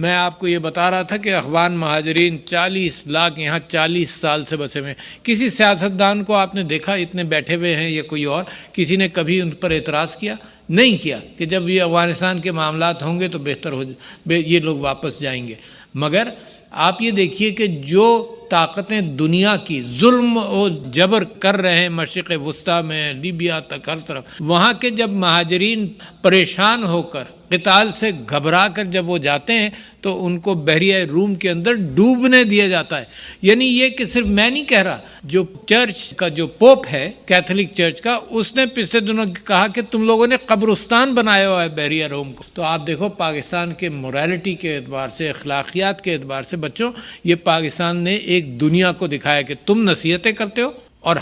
میں آپ کو یہ بتا رہا تھا کہ افغان مہاجرین 40 لاکھ یہاں 40 سال سے بسے ہوئے ہیں. کسی سیاستدان کو آپ نے دیکھا اتنے بیٹھے ہوئے ہیں یا کوئی اور کسی نے کبھی ان پر اعتراض کیا؟ نہیں کیا کہ جب یہ افغانستان کے معاملات ہوں گے تو بہتر یہ لوگ واپس جائیں گے. مگر آپ یہ دیکھیے کہ جو طاقتیں دنیا کی ظلم و جبر کر رہے ہیں مشرق وسطیٰ میں، لیبیا تک، ہر طرف، وہاں کے جب مہاجرین پریشان ہو کر قتال سے گھبرا کر جب وہ جاتے ہیں تو ان کو بحیرہ روم کے اندر ڈوبنے دیا جاتا ہے. یعنی یہ کہ صرف میں نہیں کہہ رہا، جو چرچ کا جو پوپ ہے کیتھولک چرچ کا، اس نے پچھلے دنوں کہا کہ تم لوگوں نے قبرستان بنایا ہوا ہے بحیرہ روم کو. تو آپ دیکھو پاکستان کے مورالٹی کے اعتبار سے، اخلاقیات کے اعتبار سے بچوں، یہ پاکستان نے ایک دنیا کو دکھایا کہ تم نصیحتیں کرتے ہو اور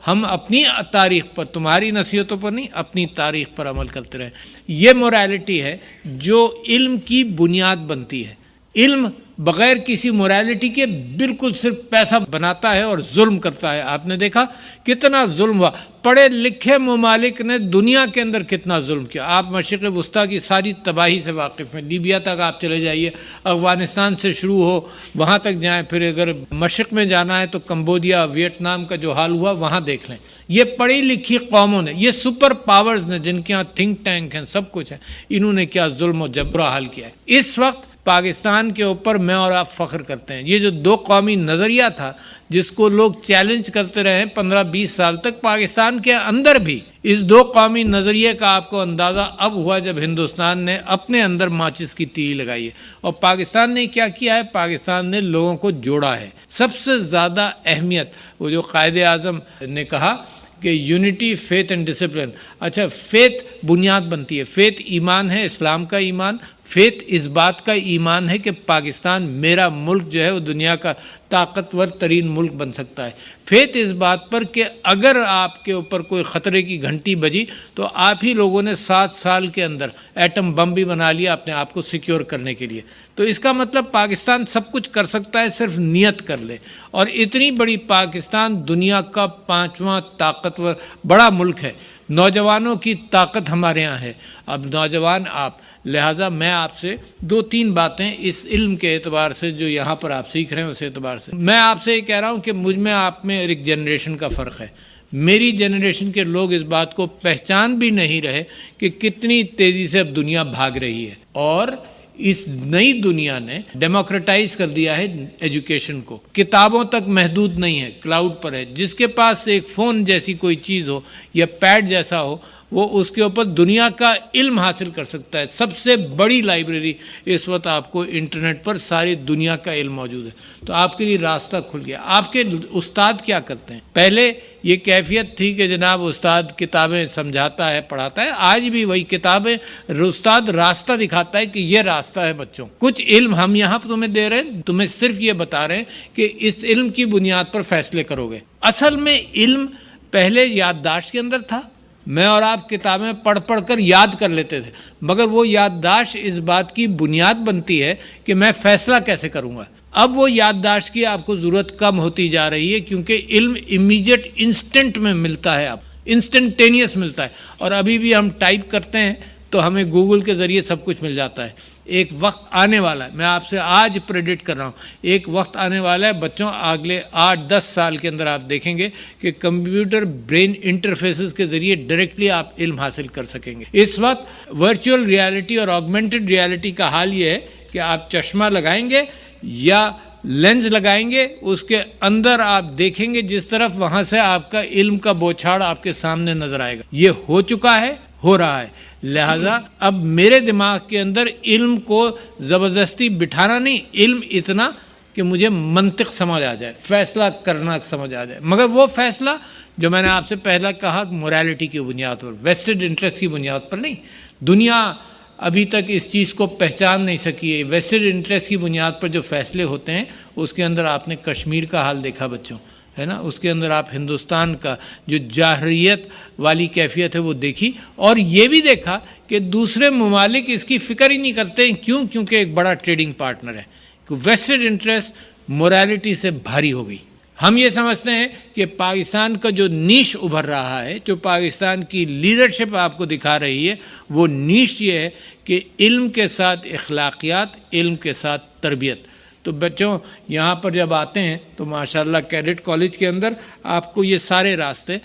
ہم اپنی تاریخ پر، تمہاری نصیحتوں پر نہیں، اپنی تاریخ پر عمل کرتے رہیں. یہ مورالٹی ہے جو علم کی بنیاد بنتی ہے. علم بغیر کسی مورالٹی کے بالکل صرف پیسہ بناتا ہے اور ظلم کرتا ہے. آپ نے دیکھا کتنا ظلم ہوا. پڑھے لکھے ممالک نے دنیا کے اندر کتنا ظلم کیا. آپ مشرق وسطیٰ کی ساری تباہی سے واقف ہیں. لیبیا تک آپ چلے جائیے، افغانستان سے شروع ہو وہاں تک جائیں، پھر اگر مشرق میں جانا ہے تو کمبودیا، ویتنام کا جو حال ہوا وہاں دیکھ لیں. یہ پڑھی لکھی قوموں نے، یہ سپر پاورز نے جن کے یہاں تھنک ٹینک ہیں، سب کچھ ہے، انہوں نے کیا ظلم و جبرا حال کیا ہے. اس وقت پاکستان کے اوپر میں اور آپ فخر کرتے ہیں. یہ جو دو قومی نظریہ تھا جس کو لوگ چیلنج کرتے رہے 15-20 سال تک، پاکستان کے اندر بھی اس دو قومی نظریے کا آپ کو اندازہ اب ہوا جب ہندوستان نے اپنے اندر ماچس کی تیلی لگائی ہے. اور پاکستان نے کیا کیا ہے؟ پاکستان نے لوگوں کو جوڑا ہے. سب سے زیادہ اہمیت وہ جو قائد اعظم نے کہا کہ یونٹی، فیتھ اینڈ ڈسپلن. اچھا، فیتھ بنیاد بنتی ہے. فیتھ ایمان ہے، اسلام کا ایمان. فیتھ اس بات کا ایمان ہے کہ پاکستان میرا ملک جو ہے وہ دنیا کا طاقتور ترین ملک بن سکتا ہے. فیتھ اس بات پر کہ اگر آپ کے اوپر کوئی خطرے کی گھنٹی بجی تو آپ ہی لوگوں نے 7 سال کے اندر ایٹم بم بھی بنا لیا اپنے آپ کو سیکیور کرنے کے لیے. تو اس کا مطلب پاکستان سب کچھ کر سکتا ہے، صرف نیت کر لے. اور اتنی بڑی پاکستان دنیا کا 5واں طاقتور بڑا ملک ہے. نوجوانوں کی طاقت ہمارے یہاں ہے. اب نوجوان آپ، لہٰذا میں آپ سے 2-3 باتیں اس علم کے اعتبار سے جو یہاں پر آپ سیکھ رہے ہیں اس اعتبار سے میں آپ سے یہ کہہ رہا ہوں کہ مجھ میں آپ میں ایک جنریشن کا فرق ہے. میری جنریشن کے لوگ اس بات کو پہچان بھی نہیں رہے کہ کتنی تیزی سے اب دنیا بھاگ رہی ہے. اور اس نئی دنیا نے ڈیموکریٹائز کر دیا ہے ایجوکیشن کو. کتابوں تک محدود نہیں ہے، کلاؤڈ پر ہے. جس کے پاس ایک فون جیسی کوئی چیز ہو یا پیڈ جیسا ہو، وہ اس کے اوپر دنیا کا علم حاصل کر سکتا ہے. سب سے بڑی لائبریری اس وقت آپ کو انٹرنیٹ پر ساری دنیا کا علم موجود ہے. تو آپ کے لیے راستہ کھل گیا. آپ کے استاد کیا کرتے ہیں؟ پہلے یہ کیفیت تھی کہ جناب استاد کتابیں سمجھاتا ہے، پڑھاتا ہے. آج بھی وہی کتابیں، استاد راستہ دکھاتا ہے کہ یہ راستہ ہے بچوں. کچھ علم ہم یہاں پر تمہیں دے رہے ہیں، تمہیں صرف یہ بتا رہے ہیں کہ اس علم کی بنیاد پر فیصلے کرو گے. اصل میں علم پہلے یادداشت کے اندر تھا. میں اور آپ کتابیں پڑھ کر یاد کر لیتے تھے، مگر وہ یادداشت اس بات کی بنیاد بنتی ہے کہ میں فیصلہ کیسے کروں گا. اب وہ یادداشت کی آپ کو ضرورت کم ہوتی جا رہی ہے کیونکہ علم امیڈیٹ انسٹنٹ میں ملتا ہے، اب انسٹنٹینیس ملتا ہے. اور ابھی بھی ہم ٹائپ کرتے ہیں تو ہمیں گوگل کے ذریعے سب کچھ مل جاتا ہے. ایک وقت آنے والا ہے، میں آپ سے آج پریڈکٹ کر رہا ہوں، ایک وقت آنے والا ہے بچوں، اگلے 8-10 سال کے اندر آپ دیکھیں گے کہ کمپیوٹر برین انٹرفیسز کے ذریعے ڈائریکٹلی آپ علم حاصل کر سکیں گے. اس وقت ورچوئل ریالٹی اور آگمنٹڈ ریالٹی کا حال یہ ہے کہ آپ چشمہ لگائیں گے یا لینز لگائیں گے، اس کے اندر آپ دیکھیں گے جس طرف، وہاں سے آپ کا علم کا بوچھاڑ آپ کے سامنے نظر آئے گا. یہ ہو چکا ہے، ہو رہا ہے. لہذا اب میرے دماغ کے اندر علم کو زبردستی بٹھانا نہیں، علم اتنا کہ مجھے منطق سمجھ آ جائے، فیصلہ کرنا سمجھ آ جائے. مگر وہ فیصلہ جو میں نے آپ سے پہلا کہا، مورالٹی کی بنیاد پر، ویسٹڈ انٹرسٹ کی بنیاد پر نہیں. دنیا ابھی تک اس چیز کو پہچان نہیں سکی ہے. ویسٹڈ انٹرسٹ کی بنیاد پر جو فیصلے ہوتے ہیں، اس کے اندر آپ نے کشمیر کا حال دیکھا بچوں، ہے نا. اس کے اندر آپ ہندوستان کا جو جاہریت والی کیفیت ہے وہ دیکھی، اور یہ بھی دیکھا کہ دوسرے ممالک اس کی فکر ہی نہیں کرتے. کیونکہ ایک بڑا ٹریڈنگ پارٹنر ہے. کہ ویسٹڈ انٹرسٹ مورالٹی سے بھاری ہو گئی. ہم یہ سمجھتے ہیں کہ پاکستان کا جو نیش ابھر رہا ہے، جو پاکستان کی لیڈرشپ آپ کو دکھا رہی ہے، وہ نیش یہ ہے کہ علم کے ساتھ اخلاقیات، علم کے ساتھ تربیت. تو بچوں یہاں پر جب آتے ہیں تو ماشاءاللہ کیڈٹ کالج کے اندر آپ کو یہ سارے راستے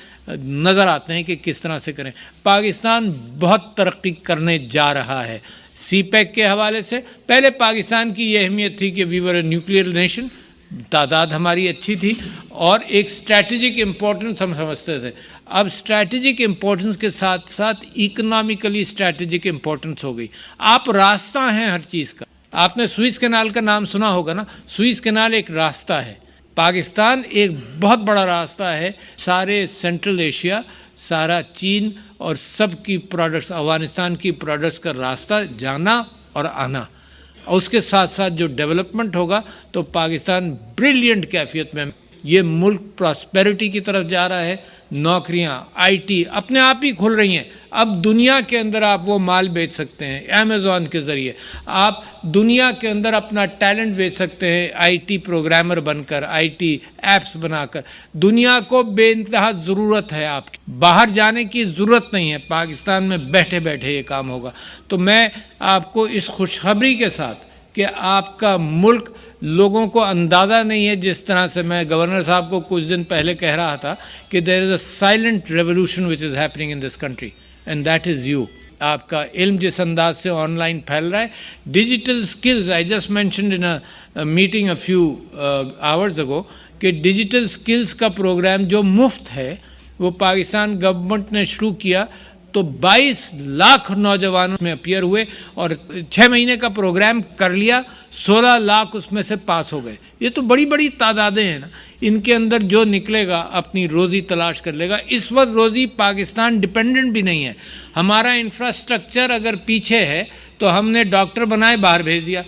نظر آتے ہیں کہ کس طرح سے کریں. پاکستان بہت ترقی کرنے جا رہا ہے. سی پیک کے حوالے سے پہلے پاکستان کی یہ اہمیت تھی کہ وی ور اے نیوکلیئر نیشن، تعداد ہماری اچھی تھی اور ایک اسٹریٹجک امپورٹنس ہم سمجھتے تھے. اب اسٹریٹجک امپورٹنس کے ساتھ ساتھ اکنامیکلی اسٹریٹجک امپورٹنس ہو گئی. آپ راستہ ہیں ہر چیز کا. آپ نے سوئس کینال کا نام سنا ہوگا نا. سوئس کینال ایک راستہ ہے. پاکستان ایک بہت بڑا راستہ ہے. سارے سینٹرل ایشیا، سارا چین اور سب کی پروڈکٹس، افغانستان کی پروڈکٹس کا راستہ جانا اور آنا. اور اس کے ساتھ ساتھ جو ڈیولپمنٹ ہوگا تو پاکستان بریلینٹ کیفیت میں یہ ملک پراسپیرٹی کی طرف جا رہا ہے. نوکریاں، آئی ٹی اپنے آپ ہی کھل رہی ہیں. اب دنیا کے اندر آپ وہ مال بیچ سکتے ہیں امیزون کے ذریعے. آپ دنیا کے اندر اپنا ٹیلنٹ بیچ سکتے ہیں آئی ٹی پروگرامر بن کر، آئی ٹی ایپس بنا کر. دنیا کو بے انتہا ضرورت ہے آپ کی. باہر جانے کی ضرورت نہیں ہے. پاکستان میں بیٹھے بیٹھے یہ کام ہوگا. تو میں آپ کو اس خوشخبری کے ساتھ کہ آپ کا ملک، لوگوں کو اندازہ نہیں ہے، جس طرح سے میں گورنر صاحب کو کچھ دن پہلے کہہ رہا تھا کہ there is a silent revolution which is happening in this country and that is you. آپ کا علم جس انداز سے آن لائن پھیل رہا ہے. Digital skills, I just mentioned in a meeting a few hours اگو کہ ڈیجیٹل اسکلز کا پروگرام جو مفت ہے وہ پاکستان گورنمنٹ نے شروع کیا تو 22 لاکھ نوجوانوں میں اپیئر ہوئے اور 6 مہینے کا پروگرام کر لیا. 16 لاکھ اس میں سے پاس ہو گئے. یہ تو بڑی بڑی تعدادیں ہیں نا. ان کے اندر جو نکلے گا اپنی روزی تلاش کر لے گا. اس وقت روزی پاکستان ڈپینڈنٹ بھی نہیں ہے. ہمارا انفراسٹرکچر اگر پیچھے ہے تو ہم نے ڈاکٹر بنائے باہر بھیج دیا،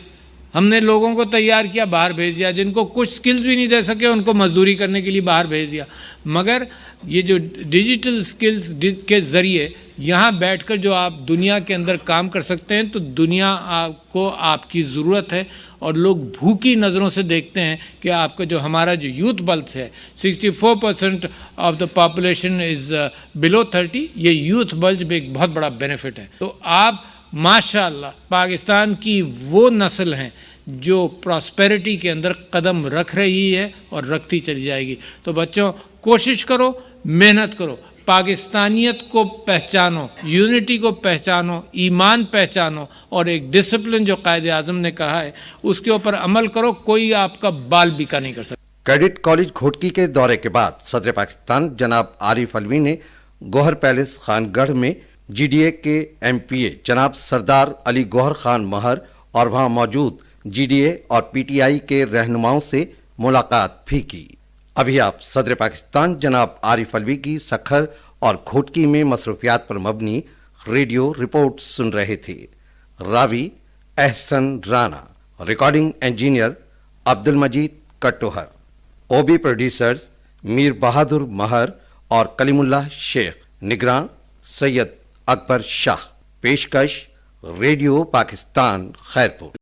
ہم نے لوگوں کو تیار کیا باہر بھیج دیا، جن کو کچھ سکلز بھی نہیں دے سکے ان کو مزدوری کرنے کے لیے باہر بھیج دیا. مگر یہ جو ڈیجیٹل سکلز کے ذریعے یہاں بیٹھ کر جو آپ دنیا کے اندر کام کر سکتے ہیں تو دنیا آپ کو آپ کی ضرورت ہے. اور لوگ بھوکی نظروں سے دیکھتے ہیں کہ آپ کا جو ہمارا جو یوتھ بلج ہے 64% آف دا پاپولیشن از بلو 30. یہ یوتھ بلج بھی ایک بہت بڑا بینیفٹ ہے. تو آپ ماشاء اللہ پاکستان کی وہ نسل ہیں جو پراسپیرٹی کے اندر قدم رکھ رہی ہے اور رکھتی چلی جائے گی. تو بچوں کوشش کرو، محنت کرو، پاکستانیت کو پہچانو، یونٹی کو پہچانو، ایمان پہچانو اور ایک ڈسپلن جو قائد اعظم نے کہا ہے اس کے اوپر عمل کرو. کوئی آپ کا بال بیکا نہیں کر سکتا. کیڈٹ کالج گھوٹکی کے دورے کے بعد صدر پاکستان جناب عارف علوی نے گوہر پیلس خان گڑھ میں جی ڈی اے کے ایم پی اے جناب سردار علی گوہر خان مہر اور وہاں موجود جی ڈی اے اور پی ٹی آئی کے رہنماؤں سے ملاقات بھی کی. ابھی آپ صدر پاکستان جناب عارف علوی کی سکھر اور گھوٹکی میں مصروفیات پر مبنی ریڈیو رپورٹ سن رہے تھے. راوی احسن Rana, recording engineer Abdul Majeed کٹوہر، O B producers میر بہادر مہر اور کلیم اللہ شیخ، نگراں سید اکبر شاہ. پیشکش ریڈیو پاکستان خیرپور.